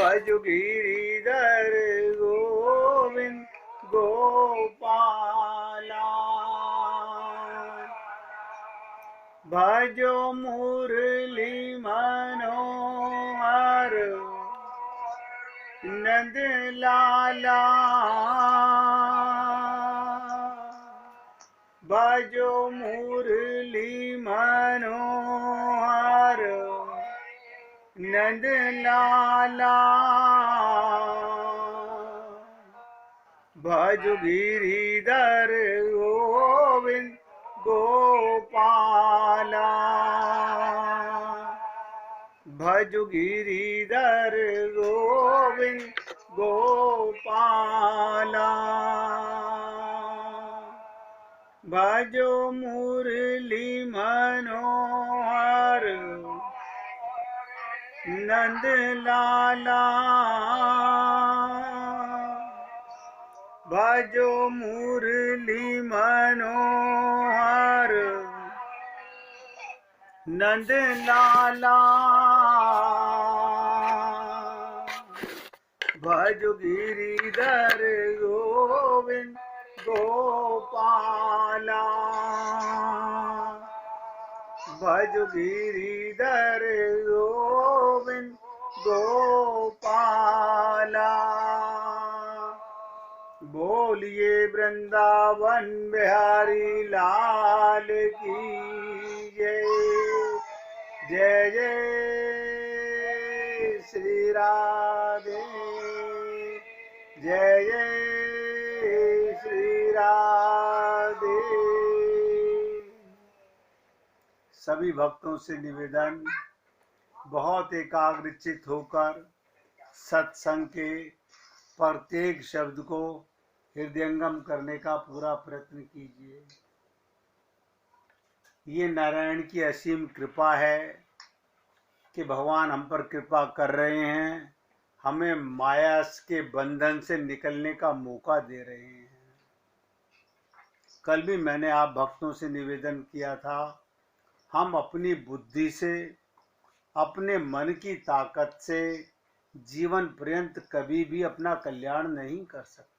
भजो गिरिधर गोविंद गोपाला। भजो मुरली मनोहर नंद लाला। भजो मुरली मनोहर नंद लाला। भजो गिरिधर गोविंद गोपाला। भजो गिरिधर गोविंद गोपाला। भजो मुरली मनोहर नंद लाला। भजो मुरली मनोहर नंद लाला। भजो गिरिधर गोविंद गोपाला। भजो गिरिधर गोविंद गोपाला। बोलिए वृंदावन बिहारी लाल की जय। जय जय श्री राधे। जय जय श्री राधे। सभी भक्तों से निवेदन, बहुत एकाग्रचित होकर सत्संग के प्रत्येक शब्द को हृदयंगम करने का पूरा प्रयत्न कीजिए। ये नारायण की असीम कृपा है कि भगवान हम पर कृपा कर रहे हैं, हमें माया के बंधन से निकलने का मौका दे रहे हैं। कल भी मैंने आप भक्तों से निवेदन किया था, हम अपनी बुद्धि से, अपने मन की ताकत से जीवन पर्यंत कभी भी अपना कल्याण नहीं कर सकते,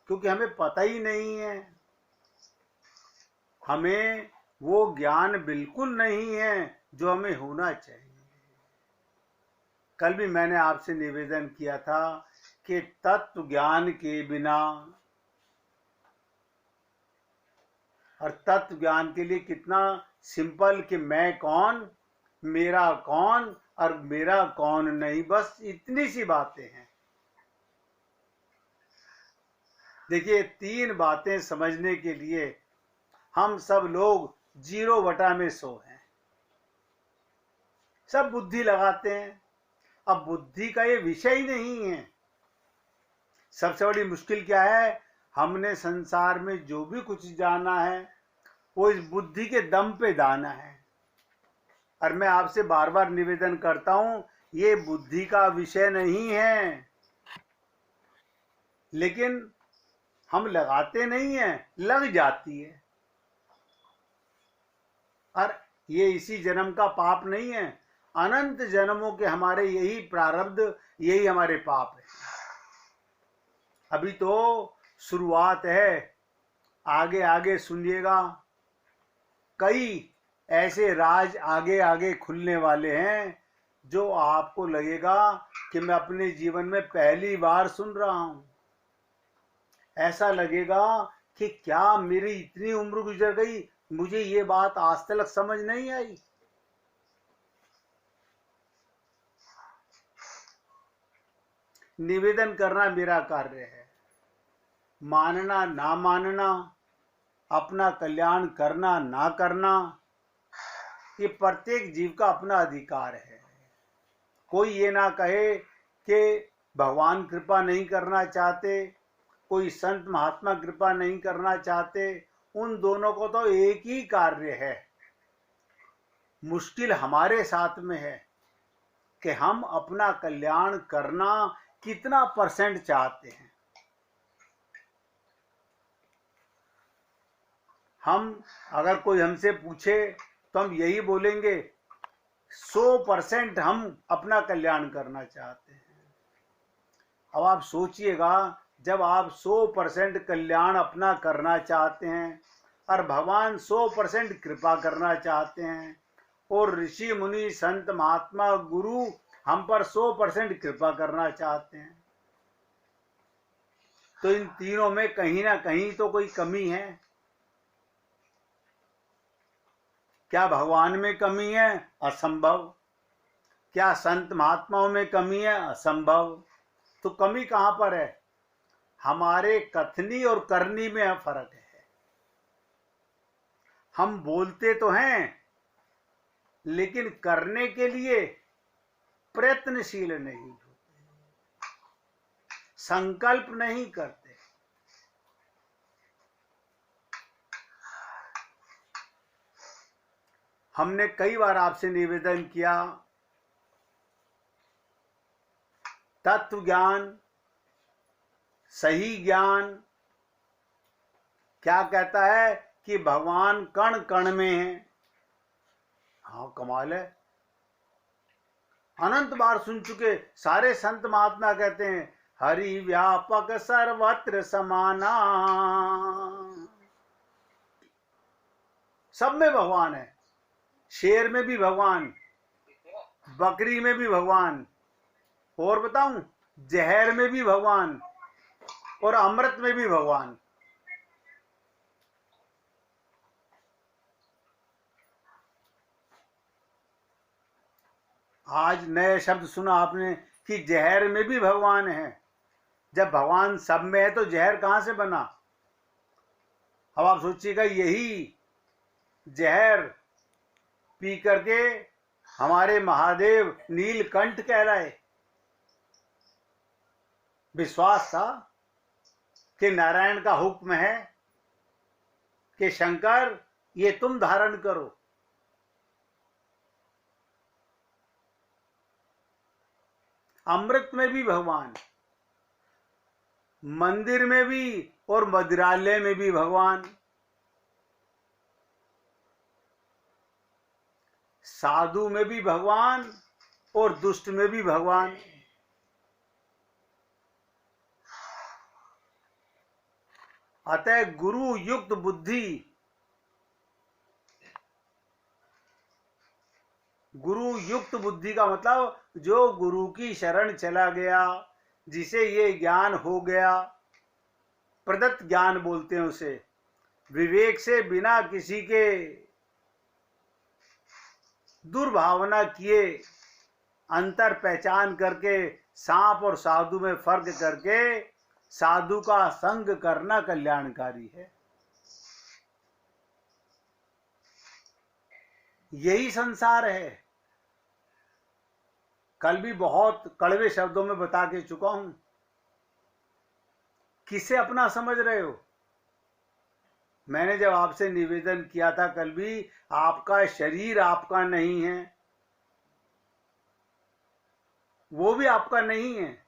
क्योंकि हमें पता ही नहीं है, हमें वो ज्ञान बिल्कुल नहीं है जो हमें होना चाहिए। कल भी मैंने आपसे निवेदन किया था कि तत्व ज्ञान के बिना, और तत्व ज्ञान के लिए कितना सिंपल कि मैं कौन, मेरा कौन और मेरा कौन नहीं, बस इतनी सी बातें हैं। देखिए, 3 बातें समझने के लिए हम सब लोग 0/100 हैं। सब बुद्धि लगाते हैं। अब बुद्धि का ये विषय ही नहीं है। सबसे बड़ी मुश्किल क्या है, हमने संसार में जो भी कुछ जाना है वो इस बुद्धि के दम पे दाना है। और मैं आपसे बार बार निवेदन करता हूं, ये बुद्धि का विषय नहीं है, लेकिन हम लगाते नहीं हैं, लग जाती है। और ये इसी जन्म का पाप नहीं है, अनंत जन्मों के हमारे यही प्रारब्ध, यही हमारे पाप है। अभी तो शुरुआत है, आगे आगे सुनिएगा, कई ऐसे राज आगे आगे खुलने वाले हैं जो आपको लगेगा कि मैं अपने जीवन में पहली बार सुन रहा हूं। ऐसा लगेगा कि क्या मेरी इतनी उम्र गुजर गई, मुझे ये बात आज तक समझ नहीं आई। निवेदन करना मेरा कार्य है, मानना ना मानना, अपना कल्याण करना ना करना, ये प्रत्येक जीव का अपना अधिकार है। कोई ये ना कहे कि भगवान कृपा नहीं करना चाहते, कोई संत महात्मा कृपा नहीं करना चाहते। उन दोनों को तो एक ही कार्य है। मुश्किल हमारे साथ में है कि हम अपना कल्याण करना कितना % चाहते हैं। हम अगर कोई हमसे पूछे तो हम यही बोलेंगे 100% हम अपना कल्याण करना चाहते हैं। अब आप सोचिएगा, जब आप 100% कल्याण अपना करना चाहते हैं और भगवान 100% कृपा करना चाहते हैं और ऋषि मुनि संत महात्मा गुरु हम पर 100% कृपा करना चाहते हैं, तो इन तीनों में कहीं ना कहीं तो कोई कमी है। क्या भगवान में कमी है? असंभव। क्या संत महात्माओं में कमी है? असंभव। तो कमी कहां पर है? हमारे कथनी और करनी में फर्क है। हम बोलते तो हैं लेकिन करने के लिए प्रयत्नशील नहीं होते, संकल्प नहीं करते। हमने कई बार आपसे निवेदन किया, तत्व ज्ञान, सही ज्ञान क्या कहता है कि भगवान कण कण में है। हाँ, कमाल है। अनंत बार सुन चुके सारे संत महात्मा कहते हैं हरि व्यापक सर्वत्र समाना। सब में भगवान है। शेर में भी भगवान, बकरी में भी भगवान, और बताऊं, जहर में भी भगवान और अमृत में भी भगवान। आज नए शब्द सुना आपने कि जहर में भी भगवान है। जब भगवान सब में है तो जहर कहां से बना? अब आप सोचिएगा, यही जहर पी करके हमारे महादेव नीलकंठ कहलाए। विश्वास था कि नारायण का हुक्म है कि शंकर ये तुम धारण करो। अमृत में भी भगवान, मंदिर में भी और मदिरालय में भी भगवान, साधु में भी भगवान और दुष्ट में भी भगवान। अतः गुरु युक्त बुद्धि, गुरु युक्त बुद्धि का मतलब जो गुरु की शरण चला गया, जिसे ये ज्ञान हो गया, प्रदत्त ज्ञान बोलते हैं उसे, विवेक से बिना किसी के दुर्भावना किए, अंतर पहचान करके, सांप और साधु में फर्क करके साधु का संग करना कल्याणकारी है। यही संसार है। कल भी बहुत कड़वे शब्दों में बता के चुका हूं। किसे अपना समझ रहे हो? मैंने जब आपसे निवेदन किया था कल भी, आपका शरीर आपका नहीं है, वो भी आपका नहीं है,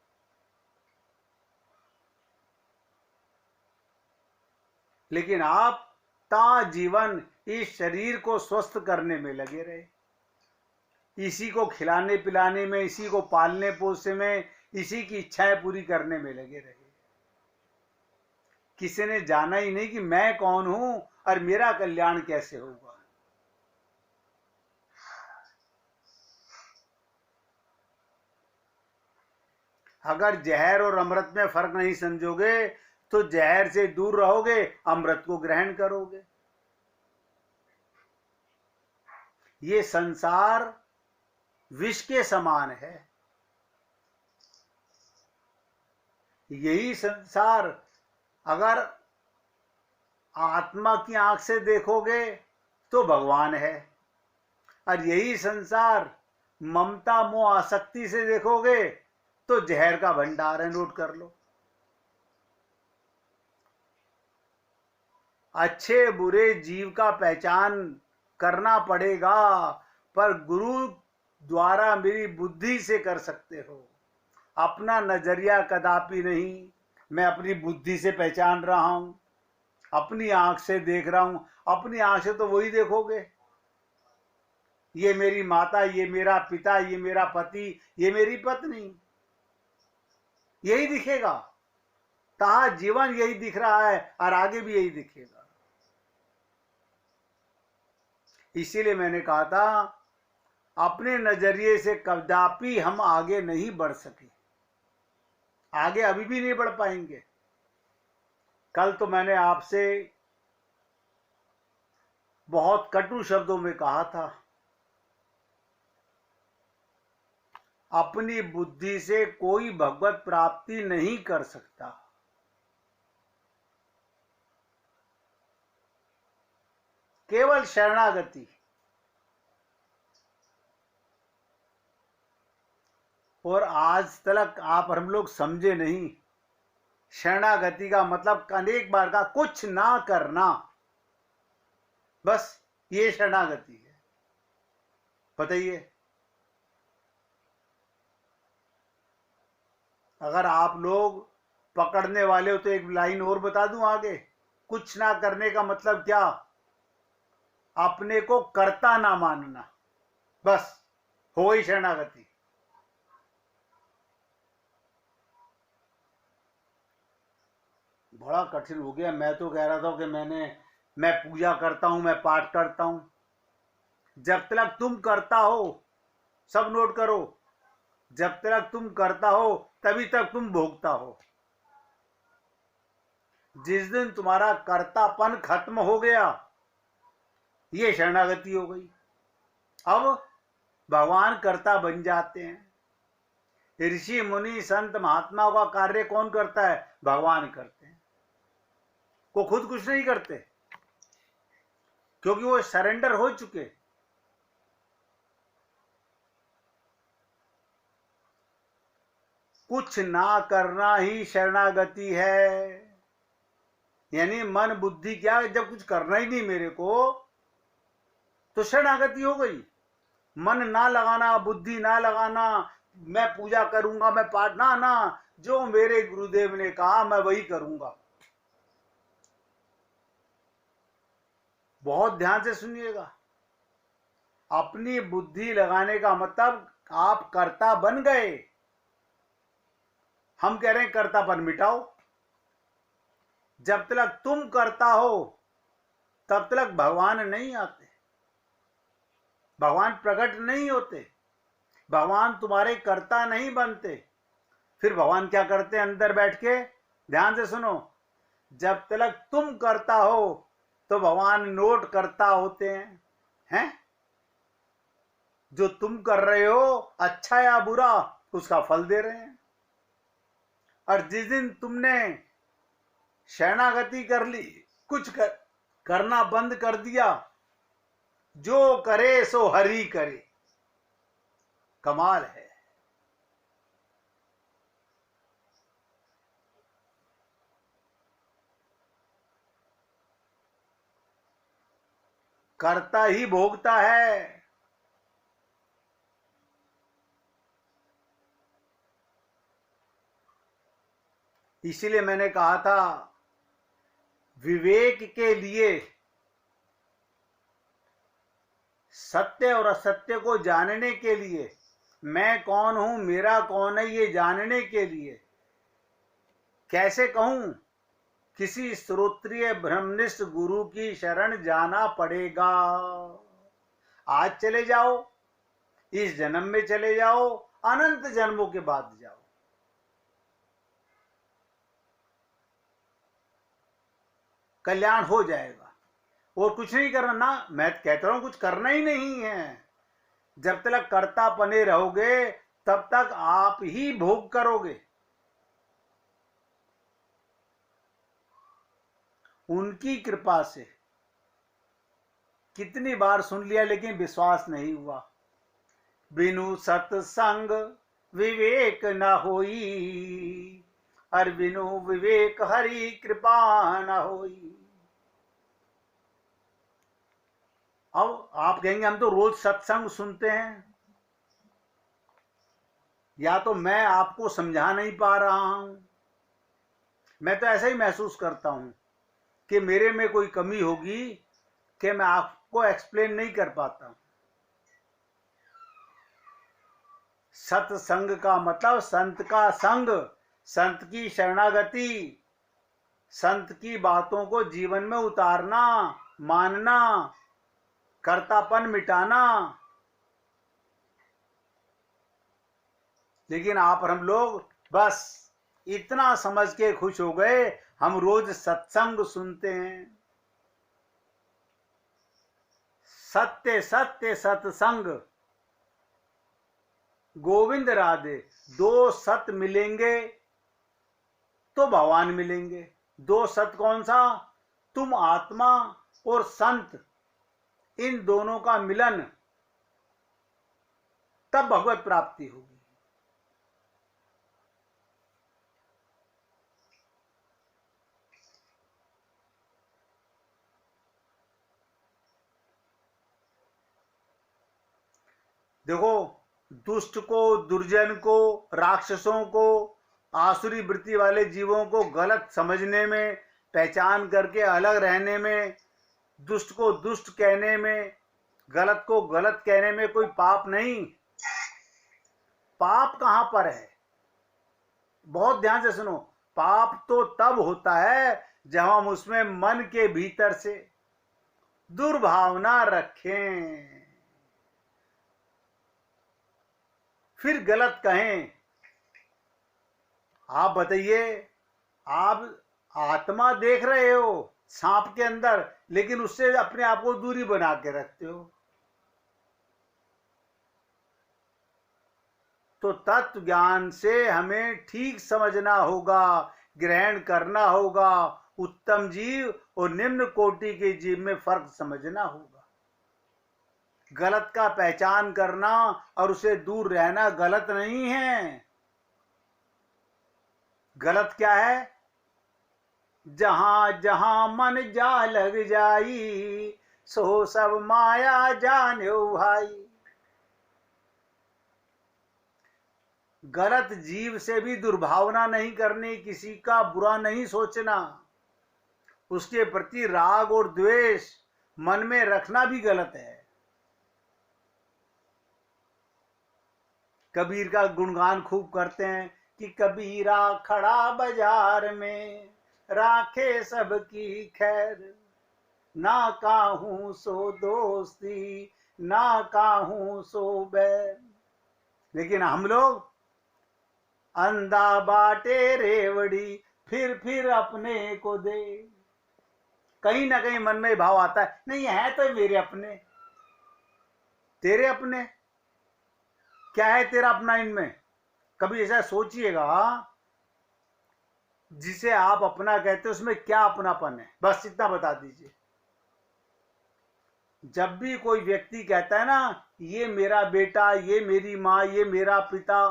लेकिन आप ता जीवन इस शरीर को स्वस्थ करने में लगे रहे, इसी को खिलाने पिलाने में, इसी को पालने पोसने में, इसी की इच्छाएं पूरी करने में लगे रहे। किसी ने जाना ही नहीं कि मैं कौन हूं और मेरा कल्याण कैसे होगा। अगर जहर और अमृत में फर्क नहीं समझोगे तो जहर से दूर रहोगे, अमृत को ग्रहण करोगे। ये संसार विष के समान है। यही संसार अगर आत्मा की आंख से देखोगे तो भगवान है, और यही संसार ममता मोह आसक्ति से देखोगे तो जहर का भंडार है। नोट कर लो। अच्छे बुरे जीव का पहचान करना पड़ेगा, पर गुरु द्वारा मेरी बुद्धि से कर सकते हो। अपना नजरिया कदापि नहीं। मैं अपनी बुद्धि से पहचान रहा हूं, अपनी आंख से देख रहा हूं। अपनी आंख से तो वही देखोगे ये मेरी माता, ये मेरा पिता, ये मेरा पति, ये मेरी पत्नी, यही दिखेगा। कहा जीवन यही दिख रहा है और आगे भी यही दिखेगा। इसीलिए मैंने कहा था अपने नजरिए से कदापि हम आगे नहीं बढ़ सके, आगे अभी भी नहीं बढ़ पाएंगे। कल तो मैंने आपसे बहुत कटु शब्दों में कहा था, अपनी बुद्धि से कोई भगवत प्राप्ति नहीं कर सकता। केवल शरणागति। और आज तक आप हम लोग समझे नहीं, शरणागति का मतलब अनेक बार का कुछ ना करना, बस ये शरणागति है। बताइए, अगर आप लोग पकड़ने वाले हो तो एक लाइन और बता दूं आगे। कुछ ना करने का मतलब क्या? अपने को कर्ता ना मानना, बस हो गई शरणागति। बड़ा कठिन हो गया। मैं तो कह रहा था कि मैं पूजा करता हूं, मैं पाठ करता हूं। जब तक तुम करता हो, सब नोट करो, जब तक तुम करता हो तभी तक तुम भोगता हो। जिस दिन तुम्हारा कर्तापन खत्म हो गया, ये शरणागति हो गई। अब भगवान कर्ता बन जाते हैं। ऋषि मुनि संत महात्माओं का कार्य कौन करता है? भगवान करते हैं। वो खुद कुछ नहीं करते, क्योंकि वो सरेंडर हो चुके। कुछ ना करना ही शरणागति है। यानी मन बुद्धि क्या, जब कुछ करना ही नहीं मेरे को, तो शरणागति हो गई। मन ना लगाना, बुद्धि ना लगाना, मैं पूजा करूंगा, मैं पाठ ना ना, जो मेरे गुरुदेव ने कहा मैं वही करूंगा। बहुत ध्यान से सुनिएगा। अपनी बुद्धि लगाने का मतलब आप कर्ता बन गए। हम कह रहे हैं कर्तापन मिटाओ। जब तक तुम करता हो तब तक भगवान नहीं आते, भगवान प्रकट नहीं होते, भगवान तुम्हारे कर्ता नहीं बनते। फिर भगवान क्या करते हैं अंदर बैठ के? ध्यान से सुनो। जब तक तुम करता हो तो भगवान नोट करता होते हैं जो तुम कर रहे हो अच्छा या बुरा, उसका फल दे रहे हैं। और जिस दिन तुमने शरणागति कर ली, कुछ करना बंद कर दिया, जो करे सो हरि करे। कमाल है। करता ही भोगता है। इसीलिए मैंने कहा था विवेक के लिए, सत्य और असत्य को जानने के लिए, मैं कौन हूं, मेरा कौन है, ये जानने के लिए कैसे कहूं, किसी श्रोत्रिय ब्रह्मनिष्ठ गुरु की शरण जाना पड़ेगा। आज चले जाओ, इस जन्म में चले जाओ, अनंत जन्मों के बाद जाओ। कल्याण हो जाएगा। और कुछ नहीं करना ना, मैं कहता हूं कुछ करना ही नहीं है। जब तक कर्ता बने रहोगे तब तक आप ही भोग करोगे। उनकी कृपा से कितनी बार सुन लिया लेकिन विश्वास नहीं हुआ। बिनु सत्संग विवेक न होई, और बिनु विवेक हरि कृपा न होई। अब आप कहेंगे हम तो रोज सत्संग सुनते हैं, या तो मैं आपको समझा नहीं पा रहा हूं। मैं तो ऐसा ही महसूस करता हूं कि मेरे में कोई कमी होगी कि मैं आपको एक्सप्लेन नहीं कर पाता हूं। सत्संग का मतलब संत का संग, संत की शरणागति, संत की बातों को जीवन में उतारना, मानना, कर्तापन मिटाना। लेकिन आप और हम लोग बस इतना समझ के खुश हो गए, हम रोज सत्संग सुनते हैं। सत्य सत्य सत्संग, गोविंद राधे। दो सत्य मिलेंगे तो भगवान मिलेंगे। दो सत्य कौन सा? तुम आत्मा और संत, इन दोनों का मिलन, तब भगवत प्राप्ति होगी। देखो, दुष्ट को, दुर्जन को, राक्षसों को, आसुरी वृत्ति वाले जीवों को गलत समझने में, पहचान करके अलग रहने में, दुष्ट को दुष्ट कहने में, गलत को गलत कहने में कोई पाप नहीं। पाप कहां पर है? बहुत ध्यान से सुनो। पाप तो तब होता है जब हम उसमें मन के भीतर से दुर्भावना रखें, फिर गलत कहें। आप बताइए, आप आत्मा देख रहे हो सांप के अंदर, लेकिन उससे अपने आप को दूरी बना के रखते हो। तो तत्व ज्ञान से हमें ठीक समझना होगा, ग्रहण करना होगा। उत्तम जीव और निम्न कोटि के जीव में फर्क समझना होगा। गलत का पहचान करना और उसे दूर रहना गलत नहीं है। गलत क्या है? जहां जहां मन जा लग जाई, सो सब माया जान्यो भाई। गलत जीव से भी दुर्भावना नहीं करनी, किसी का बुरा नहीं सोचना, उसके प्रति राग और द्वेष मन में रखना भी गलत है। कबीर का गुणगान खूब करते हैं कि कबीरा खड़ा बाजार में, राखे सबकी खैर, ना काहू सो दोस्ती, ना काहू सो बैर। लेकिन हम लोग अंधा बाटे रेवड़ी, फिर अपने को दे। कहीं ना कहीं मन में भाव आता है, नहीं है तो मेरे अपने। तेरे अपने क्या है? तेरा अपना इनमें कभी ऐसा सोचिएगा, जिसे आप अपना कहते हो उसमें क्या अपनापन है? बस इतना बता दीजिए। जब भी कोई व्यक्ति कहता है ना, ये मेरा बेटा, ये मेरी माँ, ये मेरा पिता,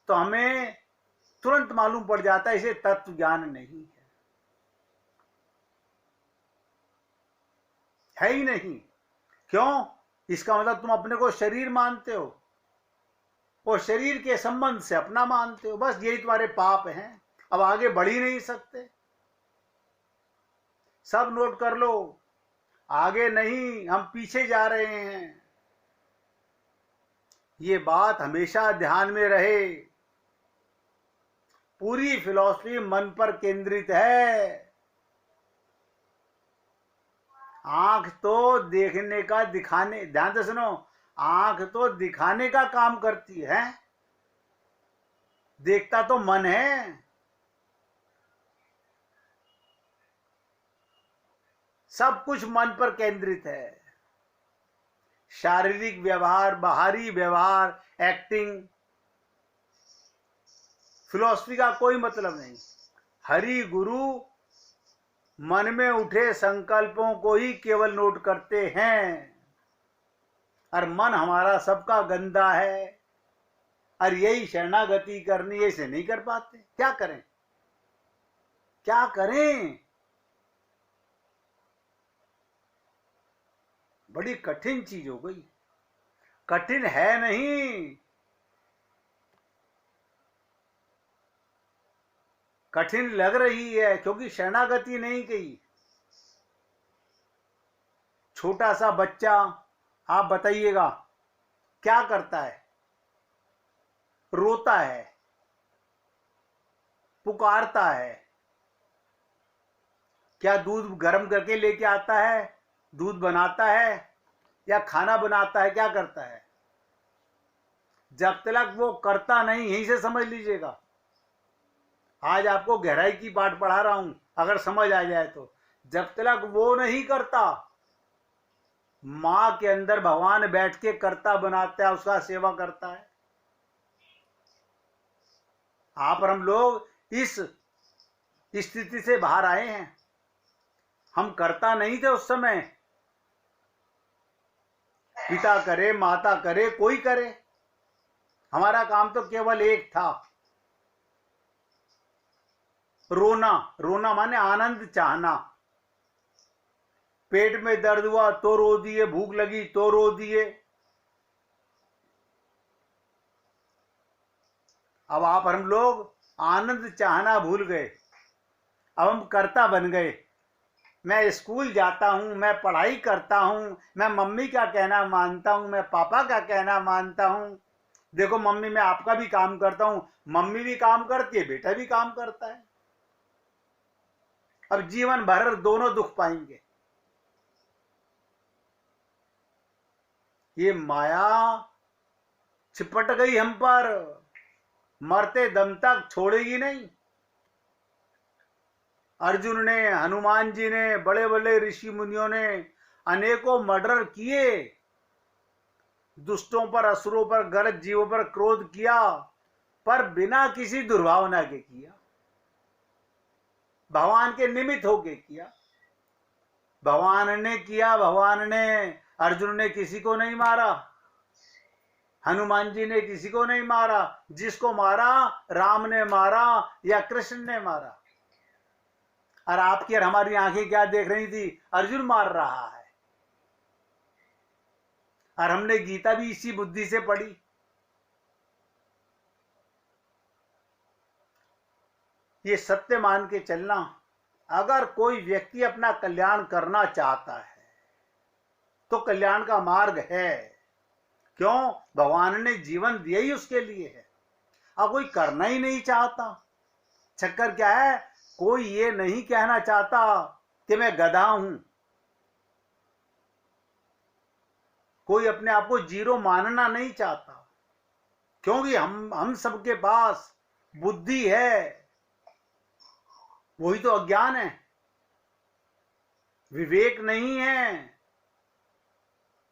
तो हमें तुरंत मालूम पड़ जाता है इसे तत्व ज्ञान नहीं है ही नहीं। क्यों? इसका मतलब तुम अपने को शरीर मानते हो और शरीर के संबंध से अपना मानते हो। बस यही तुम्हारे पाप हैं। अब आगे बढ़ ही नहीं सकते। सब नोट कर लो, आगे नहीं, हम पीछे जा रहे हैं। ये बात हमेशा ध्यान में रहे। पूरी फिलॉसफी मन पर केंद्रित है। आंख तो देखने का, दिखाने, ध्यान से सुनो, आंख तो दिखाने का काम करती है, देखता तो मन है। सब कुछ मन पर केंद्रित है। शारीरिक व्यवहार, बाहरी व्यवहार, एक्टिंग, फिलॉसफी का कोई मतलब नहीं। हरि गुरु मन में उठे संकल्पों को ही केवल नोट करते हैं। और मन हमारा सबका गंदा है, और यही शरणागति करनी है, इसे नहीं कर पाते। क्या करें? क्या करें? बड़ी कठिन चीज हो गई। कठिन है नहीं, कठिन लग रही है क्योंकि शरणागति नहीं की। छोटा सा बच्चा, आप बताइएगा क्या करता है? रोता है, पुकारता है, क्या दूध गर्म करके लेके आता है, दूध बनाता है या खाना बनाता है, क्या करता है? जब तक वो करता नहीं, यहीं से समझ लीजिएगा। आज आपको गहराई की बात पढ़ा रहा हूं, अगर समझ आ जाए तो। जब तक वो नहीं करता, मां के अंदर भगवान बैठ के करता बनाता है, उसका सेवा करता है। आप और हम लोग इस स्थिति से बाहर आए हैं। हम करता नहीं थे उस समय, पिता करे, माता करे, कोई करे, हमारा काम तो केवल एक था, रोना। रोना माने आनंद चाहना। पेट में दर्द हुआ तो रो दिए, भूख लगी तो रो दिए। अब आप हम लोग आनंद चाहना भूल गए, अब हम कर्ता बन गए। मैं स्कूल जाता हूं, मैं पढ़ाई करता हूं, मैं मम्मी का कहना मानता हूं, मैं पापा का कहना मानता हूं। देखो मम्मी, मैं आपका भी काम करता हूं, मम्मी भी काम करती है, बेटा भी काम करता है। अब जीवन भर दोनों दुख पाएंगे। ये माया चिपट गई हम पर, मरते दम तक छोड़ेगी नहीं। अर्जुन ने, हनुमान जी ने, बड़े बड़े ऋषि मुनियों ने अनेकों मर्डर किए, दुष्टों पर, असुरों पर, गलत जीवों पर क्रोध किया, पर बिना किसी दुर्भावना के किया, भगवान के निमित्त होके किया। भगवान ने किया, भगवान ने, अर्जुन ने किसी को नहीं मारा, हनुमान जी ने किसी को नहीं मारा। जिसको मारा राम ने मारा या कृष्ण ने मारा। और आपकी और हमारी आंखें क्या देख रही थी? अर्जुन मार रहा है। और हमने गीता भी इसी बुद्धि से पढ़ी। ये सत्य मान के चलना, अगर कोई व्यक्ति अपना कल्याण करना चाहता है तो कल्याण का मार्ग है। क्यों? भगवान ने जीवन दिया ही उसके लिए है। अब कोई करना ही नहीं चाहता। चक्कर क्या है? कोई ये नहीं कहना चाहता कि मैं गधा हूं, कोई अपने आप को जीरो मानना नहीं चाहता, क्योंकि हम सबके पास बुद्धि है, वही तो अज्ञान है, विवेक नहीं है।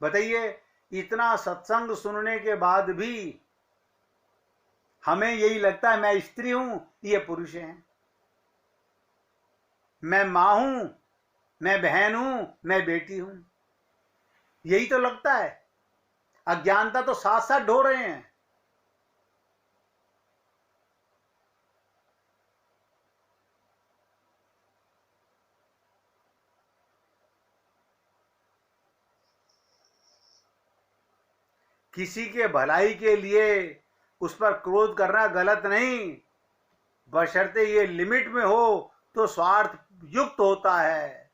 बताइए, इतना सत्संग सुनने के बाद भी हमें यही लगता है मैं स्त्री हूं, ये पुरुष हैं, मैं मां हूं, मैं बहन हूं, मैं बेटी हूं, यही तो लगता है। अज्ञानता तो साथ साथ ढो रहे हैं। किसी के भलाई के लिए उस पर क्रोध करना गलत नहीं, बशर्ते ये लिमिट में हो तो स्वार्थ युक्त होता है।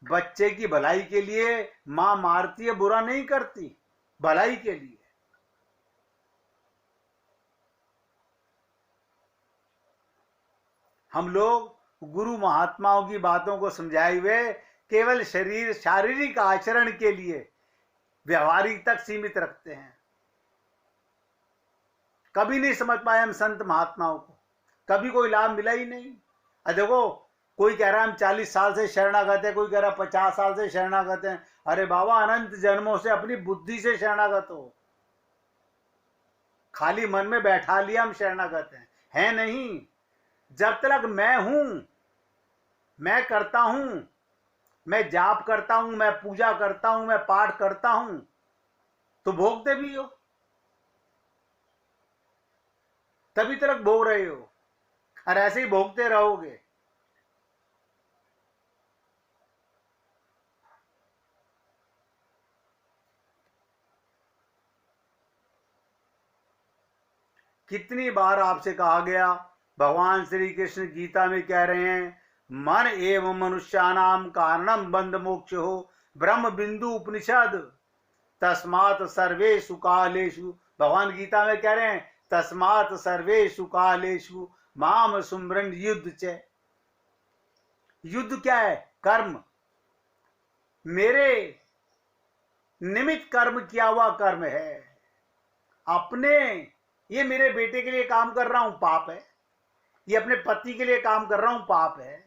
बच्चे की भलाई के लिए मां मारती है, बुरा नहीं करती, भलाई के लिए। हम लोग गुरु महात्माओं की बातों को समझाए हुए केवल शारीरिक आचरण के लिए व्यवहारिक तक सीमित रखते हैं। कभी नहीं समझ पाए हम संत महात्माओं को, कभी कोई लाभ मिला ही नहीं। देखो, कोई कह रहा है हम 40 साल से शरणागत है, कोई कह रहा है 50 साल से शरणागत है। अरे बाबा, अनंत जन्मों से अपनी बुद्धि से शरणागत हो। खाली मन में बैठा लिया हम शरणागत हैं, है नहीं। जब तक मैं हूं, मैं करता हूं, मैं जाप करता हूं, मैं पूजा करता हूं, मैं पाठ करता हूं, तो भोगते भी हो, तभी तक भोग रहे हो, और ऐसे ही भोगते रहोगे। कितनी बार आपसे कहा गया, भगवान श्री कृष्ण गीता में कह रहे हैं, मन एवं मनुष्यानाम कारणम बंध मोक्ष हो, ब्रह्म बिंदु उपनिषद, तस्मात् सर्वेषु कालेषु भगवान गीता में कह रहे हैं तस्मात् सर्वेषु कालेषु माम सुमरन युद्ध च। युद्ध क्या है? कर्म, मेरे निमित्त कर्म किया हुआ कर्म है। अपने, ये मेरे बेटे के लिए काम कर रहा हूं, पाप है। ये अपने पति के लिए काम कर रहा हूं, पाप है।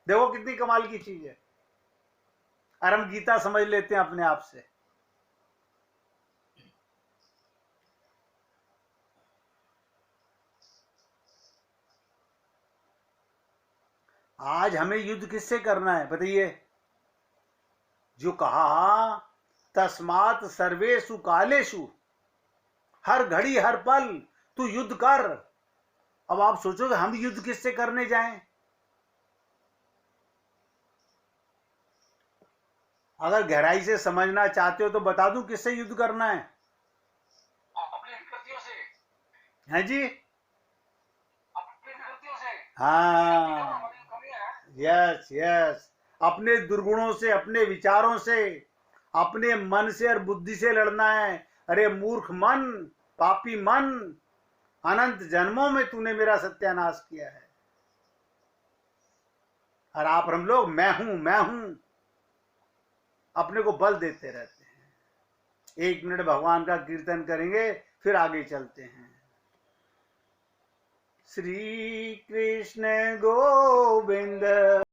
देखो कितनी कमाल की चीज है। और हम गीता समझ लेते हैं अपने आप से। आज हमें युद्ध किससे करना है बताइए? जो कहा तस्मात् सर्वेषु कालेषु, हर घड़ी हर पल तू युद्ध कर। अब आप सोचो कि हम युद्ध किससे करने जाएं? अगर गहराई से समझना चाहते हो तो बता दूं किससे युद्ध करना है। अपने विकृतियों से। है जी? अपने विकृतियों से। हाँ, यस यस, अपने दुर्गुणों से, अपने विचारों से, अपने मन से और बुद्धि से लड़ना है। अरे मूर्ख मन, पापी मन, अनंत जन्मों में तूने मेरा सत्यानाश किया है। और आप हम लोग मैं हूं अपने को बल देते रहते हैं। 1 मिनट भगवान का कीर्तन करेंगे, फिर आगे चलते हैं। श्री कृष्ण गोविंद